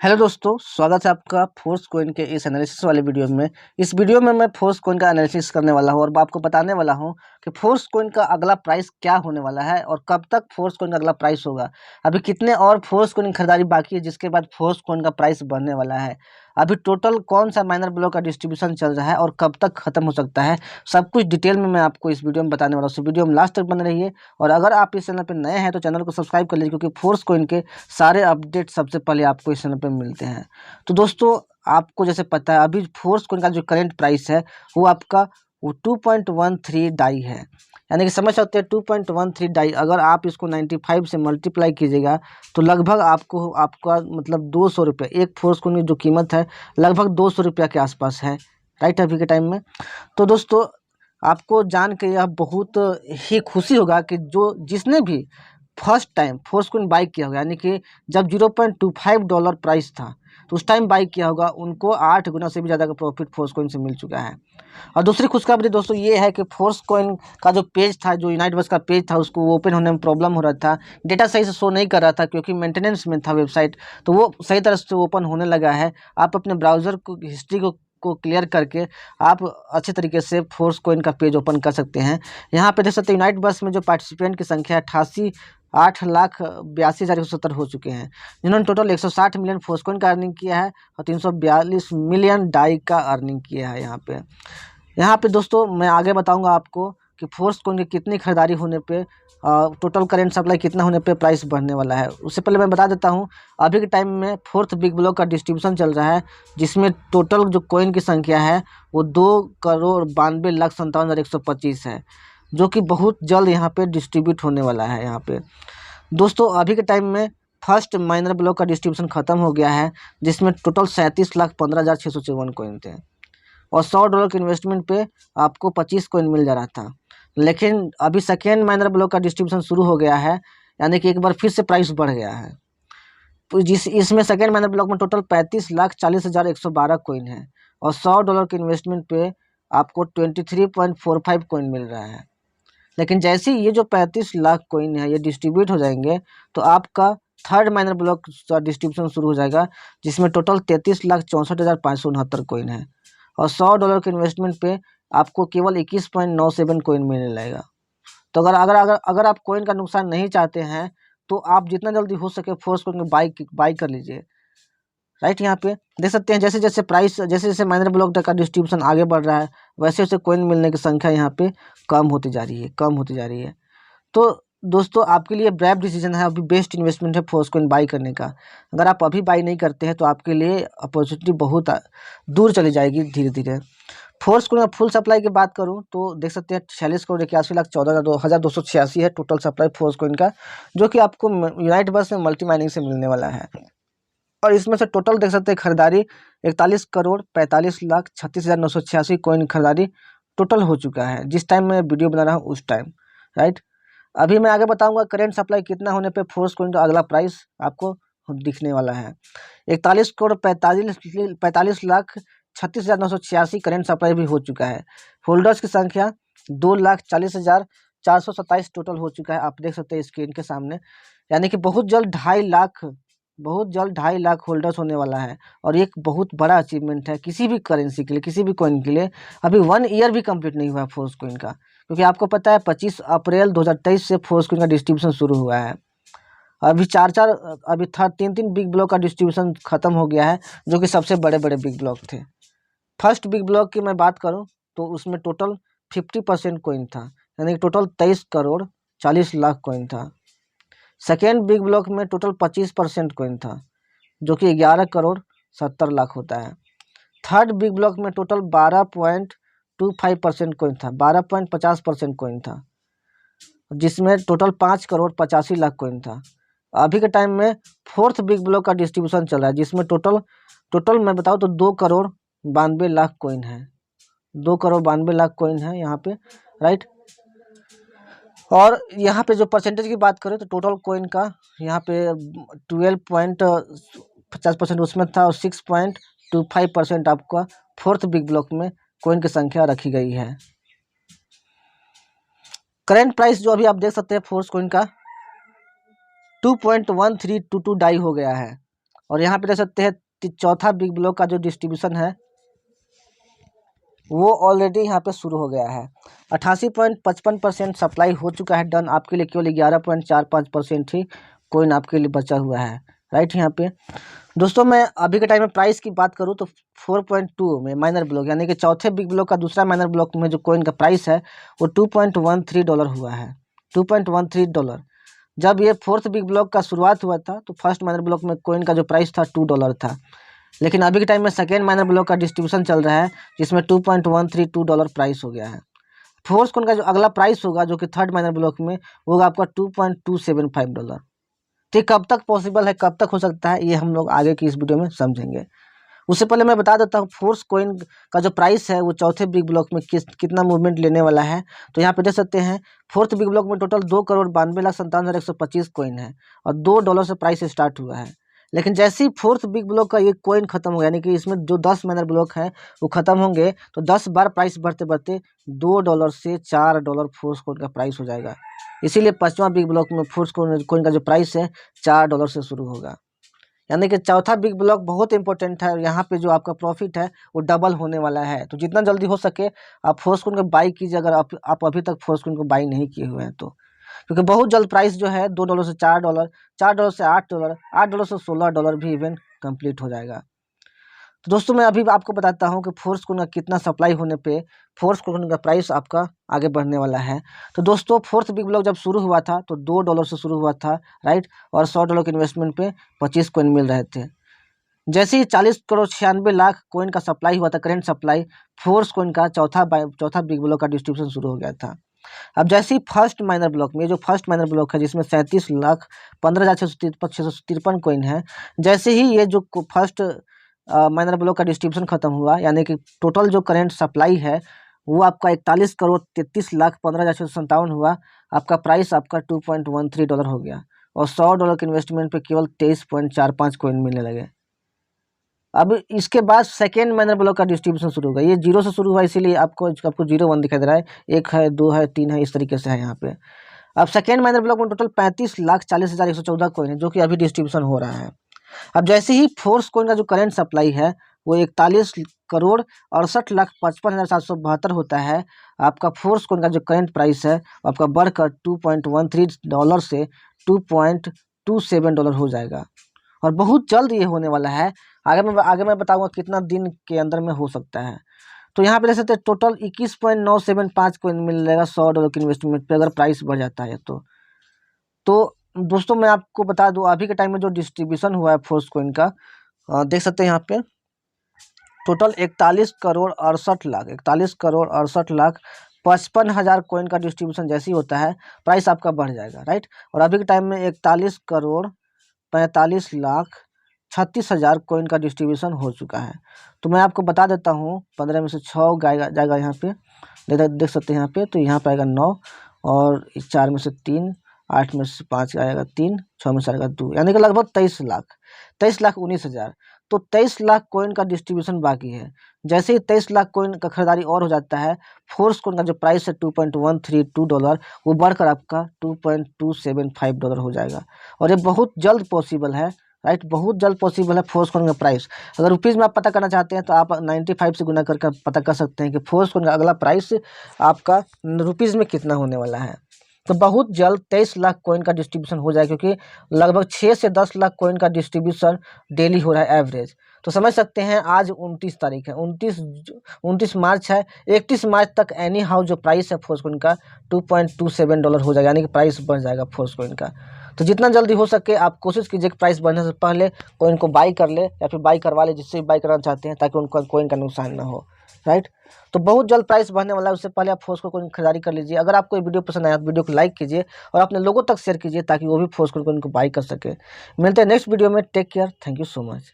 Hello दोस्तों, स्वागत है आपका फोर्स कॉइन के इस एनालिसिस वाले वीडियो में। इस वीडियो में मैं फोर्स कॉइन का एनालिसिस करने वाला हूं और आपको बताने वाला हूं कि फोर्स कॉइन का अगला प्राइस क्या होने वाला है और कब तक फोर्स कॉइन का अगला प्राइस होगा। अभी कितने और फोर्स कॉइन खरीदारी बाकी है जिसके बाद फोर्स कॉइन का प्राइस बढ़ने वाला है। अभी टोटल कौन सा माइनर ब्लॉक का डिस्ट्रीब्यूशन चल रहा है और कब तक खत्म हो सकता है, सब कुछ डिटेल में मैं आपको इस वीडियो में बताने वाला हूँ। तो वीडियो में लास्ट तक बने रहिए और अगर आप इस चैनल पर नए हैं तो चैनल को सब्सक्राइब कर लीजिए, क्योंकि फोर्स कॉइन के सारे अपडेट सबसे पहले आपको इस चैनल पर मिलते हैं। तो दोस्तों, आपको जैसे पता है अभी फोर्स कॉइन का जो करंट प्राइस है वो आपका 2.13 डाई है, यानी कि समझ सकते हैं 2.13 डाई। अगर आप इसको 95 से मल्टीप्लाई कीजिएगा तो लगभग आपका मतलब 200 रुपये, एक फोर्स कॉइन की जो कीमत है लगभग 200 रुपया के आसपास है, राइट, अभी के टाइम में। तो दोस्तों, आपको जान के यह बहुत ही खुशी होगा कि जिसने भी first time force coin by किया होगा, यानी कि जब $0.25 प्राइस था तो उस टाइम बाई किया होगा, उनको 8 गुना से भी ज़्यादा का प्रॉफिट फोर्स कॉइन से मिल चुका है। और दूसरी खुशखबरी दोस्तों ये है कि फोर्स कॉइन का जो पेज था, जो यूनाइट बस का पेज था, उसको ओपन होने में प्रॉब्लम हो रहा था, डेटा सही से शो नहीं कर रहा था क्योंकि मेंटेनेंस में था वेबसाइट। तो वो सही तरह से ओपन होने लगा है। आप अपने ब्राउज़र को हिस्ट्री को क्लियर करके आप अच्छे तरीके से फोर्स कॉइन का पेज ओपन कर सकते हैं। यहाँ पे देख सकते हैं यूनाइट बस में जो पार्टिसिपेंट की संख्या 8,82,170 हो चुके हैं, जिन्होंने टोटल 160 मिलियन फोर्स कॉइन का अर्निंग किया है और 342 मिलियन डाई का अर्निंग किया है। यहाँ पे दोस्तों मैं आगे बताऊंगा आपको कि फोर्स कॉइन की कितनी खरीदारी होने पे टोटल करेंट सप्लाई कितना होने पे प्राइस बढ़ने वाला है। उससे पहले मैं बता देता हूँ, अभी के टाइम में फोर्थ बिग ब्लॉक का डिस्ट्रीब्यूशन चल रहा है, जिसमें टोटल जो कॉइन की संख्या है वो 2,92,57,125 है, जो कि बहुत जल्द यहाँ पे डिस्ट्रीब्यूट होने वाला है। यहाँ पे दोस्तों अभी के टाइम में फर्स्ट माइनर ब्लॉक का डिस्ट्रीब्यूशन खत्म हो गया है, जिसमें टोटल 37,15,654 कॉइन थे और $100 के इन्वेस्टमेंट पे आपको 25 कॉइन मिल जा रहा था। लेकिन अभी सेकेंड माइनर ब्लॉक का डिस्ट्रीब्यूशन शुरू हो गया है, यानी कि एक बार फिर से प्राइस बढ़ गया है। तो इसमें सेकेंड माइनर ब्लॉक में टोटल 35,40,112 कॉइन है और $100 के इन्वेस्टमेंट पे आपको 23.45 कॉइन मिल रहा है। लेकिन जैसे ही ये जो 35 लाख कॉइन है ये डिस्ट्रीब्यूट हो जाएंगे तो आपका थर्ड माइनर ब्लॉक का डिस्ट्रीब्यूशन शुरू हो जाएगा, जिसमें टोटल 33,64,569 कॉइन है और $100 के इन्वेस्टमेंट पे आपको केवल 21.97 कॉइन मिलने लगेगा। तो अगर आप कॉइन का नुकसान नहीं चाहते हैं तो आप जितना जल्दी हो सके फोर्स कॉइन बाई कर लीजिए, राइट। यहाँ पे देख सकते हैं जैसे जैसे माइनर ब्लॉक का डिस्ट्रीब्यूशन आगे बढ़ रहा है वैसे वैसे कॉइन मिलने की संख्या यहाँ पे कम होती जा रही है। तो दोस्तों, आपके लिए ब्रेव डिसीजन है, अभी बेस्ट इन्वेस्टमेंट है फोर्स कॉइन बाई करने का। अगर आप अभी बाई नहीं करते हैं तो आपके लिए अपॉर्चुनिटी बहुत दूर चली जाएगी धीरे धीरे। फोर्स कॉइन फुल सप्लाई की बात करूं तो देख सकते हैं 46,81,14,286 है टोटल सप्लाई फोर्स कॉइन का, जो कि आपको यूनाइट बस में मल्टी माइनिंग से मिलने वाला है। और इसमें से टोटल देख सकते हैं खरीदारी 41,45,36,986 कॉइन खरीदारी टोटल हो चुका है जिस टाइम मैं वीडियो बना रहा हूँ उस टाइम, राइट। अभी मैं आगे बताऊंगा करेंट सप्लाई कितना होने पे फोर्स कॉइन का अगला प्राइस आपको दिखने वाला है। 41,45,36,986 करेंट सप्लाई भी हो चुका है। होल्डर्स की संख्या 2,40,427 टोटल हो चुका है, आप देख सकते हैं स्क्रीन के सामने, यानी कि बहुत जल्द 2.5 लाख होल्डर्स होने वाला है। और एक बहुत बड़ा अचीवमेंट है किसी भी करेंसी के लिए, किसी भी कॉइन के लिए। अभी 1 ईयर भी कंप्लीट नहीं हुआ है फोर्स कॉइन का, क्योंकि आपको पता है 25 अप्रैल 2023 से फोर्स कॉइन का डिस्ट्रीब्यूशन शुरू हुआ है। अभी तीन तीन बिग ब्लॉक का डिस्ट्रीब्यूशन खत्म हो गया है, जो कि सबसे बड़े बड़े बिग ब्लॉक थे। फर्स्ट बिग ब्लॉक की मैं बात करूं तो उसमें टोटल 50% कॉइन था, यानी कि टोटल 23,40,00,000 कॉइन था। सेकेंड बिग ब्लॉक में टोटल 25% कॉइन था, जो कि 11,70,00,000 होता है। थर्ड बिग ब्लॉक में टोटल 12.25% कॉइन था, 12.50% कॉइन था, जिसमें टोटल 5,85,00,000 कॉइन था। अभी के टाइम में फोर्थ बिग ब्लॉक का डिस्ट्रीब्यूशन चल रहा है, जिसमें टोटल मैं बताऊँ तो 2,92,00,000 कॉइन है, 2,92,00,000 कॉइन है यहाँ पे, राइट। और यहाँ पे जो परसेंटेज की बात करें तो टोटल कॉइन का यहाँ पे 12.50% उसमें था और 6.25% आपका फोर्थ बिग ब्लॉक में कॉइन की संख्या रखी गई है। करेंट प्राइस जो अभी आप देख सकते हैं फोर्स कॉइन का 2.1322 डाई हो गया है और यहाँ पे देख सकते हैं चौथा बिग ब्लॉक का जो डिस्ट्रीब्यूशन है वो ऑलरेडी यहाँ पे शुरू हो गया है। 88.55% सप्लाई हो चुका है डन। आपके लिए केवल 11.45% ही कोइन आपके लिए बचा हुआ है, राइट। यहाँ पे दोस्तों मैं अभी के टाइम में प्राइस की बात करूँ तो 4.2 में माइनर ब्लॉक यानी कि चौथे बिग ब्लॉक का दूसरा माइनर ब्लॉक में जो कोइन का प्राइस है वो $2.13 हुआ है, $2.13। जब ये फोर्थ बिग ब्लॉक का शुरुआत हुआ था तो फर्स्ट माइनर ब्लॉक में कोइन का जो प्राइस था $2 था, लेकिन अभी के टाइम में सेकेंड माइनर ब्लॉक का डिस्ट्रीब्यूशन चल रहा है जिसमें $2.132 प्राइस हो गया है। फोर्थ कोइन का जो अगला प्राइस होगा जो कि थर्ड माइनर ब्लॉक में होगा आपका $2.275। तो कब तक पॉसिबल है, कब तक हो सकता है, ये हम लोग आगे की इस वीडियो में समझेंगे। उससे पहले मैं बता देता हूँ फोर्स कोइन का जो प्राइस है वो चौथे बिग ब्लॉक में कितना मूवमेंट लेने वाला है। तो यहाँ पे देख सकते हैं फोर्थ बिग ब्लॉक में टोटल 2,92,97,125 कोइन है और $2 से प्राइस स्टार्ट हुआ है। लेकिन जैसे ही फोर्थ बिग ब्लॉक का ये कोइन खत्म हो यानी कि इसमें जो 10 माइनर ब्लॉक हैं वो खत्म होंगे तो 10 बार प्राइस बढ़ते बढ़ते $2 से $4 फोर्स कोइन का प्राइस हो जाएगा। इसीलिए पांचवां बिग ब्लॉक में फोर्स कोइन का जो प्राइस है $4 से शुरू होगा। यानी कि चौथा बिग ब्लॉक बहुत इंपॉर्टेंट है और यहाँ पे जो आपका प्रॉफिट है वो डबल होने वाला है। तो जितना जल्दी हो सके आप फोर्स कोइन को बाई कीजिए अगर आप अभी तक फोर्स कोइन को बाई नहीं किए हुए हैं तो, क्योंकि बहुत जल्द प्राइस जो है $2 से $4, $4 से $8, $8 से $16 भी इवेंट कंप्लीट हो जाएगा। तो दोस्तों मैं अभी आपको बताता हूँ कि फोर्स कोइन का कितना सप्लाई होने पे फोर्स कोइन का प्राइस आपका आगे बढ़ने वाला है। तो दोस्तों फोर्थ बिग ब्लॉक जब शुरू हुआ था तो $2 से शुरू हुआ था, राइट, और $100 के इन्वेस्टमेंट पे 25 कोइन मिल रहे थे। जैसे ही 40,96,00,000 कोइन का सप्लाई हुआ था, करेंट सप्लाई, फोर्स कोइन का चौथा बिग ब्लॉक का डिस्ट्रीब्यूशन शुरू हो गया था। अब जैसे ही फर्स्ट माइनर ब्लॉक में, जो फर्स्ट माइनर ब्लॉक है जिसमें 37,15,653 कोइन है, जैसे ही ये जो फर्स्ट माइनर ब्लॉक का डिस्ट्रीब्यूशन खत्म हुआ यानी कि टोटल जो करंट सप्लाई है वो आपका 41,33,15,657 हुआ, आपका प्राइस आपका $2.13 हो गया और $100 के इन्वेस्टमेंट पे केवल 23.45 कोइन मिलने लगे। अब इसके बाद सेकेंड माइनर ब्लॉक का डिस्ट्रीब्यूशन शुरू होगा। ये 0 से शुरू हुआ इसीलिए आपको 0 1 दिखाई दे रहा है, 1 है 2 है 3 है, इस तरीके से है यहाँ पे। अब सेकेंड माइनर ब्लॉक में टोटल 35,40,114 कोइन है जो कि अभी डिस्ट्रीब्यूशन हो रहा है। अब जैसे ही फोर्स कोइन का जो करंट सप्लाई है वो 41,68,55,772 होता है, आपका फोर्स कोइन का जो करंट प्राइस है आपका बढ़कर $2.13 से $2.27 हो जाएगा और बहुत जल्द ये होने वाला है। आगे मैं बताऊंगा कितना दिन के अंदर में हो सकता है। तो यहाँ पे देख सकते हैं टोटल 21.975 कोइन मिलेगा $100 के इन्वेस्टमेंट पे अगर प्राइस बढ़ जाता है तो दोस्तों मैं आपको बता दूं अभी के टाइम में जो डिस्ट्रीब्यूशन हुआ है फोर्स कोइन का, देख सकते हैं यहाँ पे टोटल 41,68,55,000 कोइन का डिस्ट्रीब्यूशन जैसे ही होता है प्राइस आपका बढ़ जाएगा, राइट। और अभी के टाइम में 41,45,36,000 कोइन का डिस्ट्रीब्यूशन हो चुका है। तो मैं आपको बता देता हूँ 15 में से 6 जाएगा यहाँ पे, देख सकते हैं यहाँ पे, तो यहाँ पे आएगा 9 और 4 में से 3, 8 में से 5 आएगा 3, 6 में से आएगा 2, यानी कि लगभग 23,19,000। तो 23 लाख कोइन का डिस्ट्रीब्यूशन बाकी है। जैसे ही 23 लाख कोइन का खरीदारी और हो जाता है फोर्स कोइन का जो प्राइस है $2.132 वो बढ़कर आपका $2.275 हो जाएगा और ये बहुत जल्द पॉसिबल है, राइट, बहुत जल्द पॉसिबल है। फोर्स कोइन का प्राइस अगर रुपीज़ में आप पता करना चाहते हैं तो आप 95 से गुना करके पता कर सकते हैं कि फोर्स कोइन का अगला प्राइस आपका रुपीज़ में कितना होने वाला है। तो बहुत जल्द 23 लाख कोइन का डिस्ट्रीब्यूशन हो जाए क्योंकि लगभग 6 से 10 लाख कोइन का डिस्ट्रीब्यूशन डेली हो रहा है एवरेज। तो समझ सकते हैं आज 29 तारीख है, 29 मार्च है, 31 मार्च तक एनी हाउ जो प्राइस है फोर्स कोइन का $2.27 हो जाएगा, यानी कि प्राइस बढ़ जाएगा फोर्स कोइन का। तो जितना जल्दी हो सके आप कोशिश कीजिए कि प्राइस बढ़ने से पहले कोइन को बाई कर ले या फिर बाई करवा ले जिससे बाई करना चाहते हैं ताकि उनका कोइन का नुकसान ना हो, राइट। तो बहुत जल्द प्राइस बढ़ने वाला है, उससे पहले आप फोर्स कोइन खरीदारी कर लीजिए। अगर आपको ये वीडियो पसंद आया तो वीडियो को लाइक कीजिए और अपने लोगों तक शेयर कीजिए ताकि वो भी फोर्स कोइन को बाई कर सके। मिलते हैं नेक्स्ट वीडियो में, take care, thank you so much.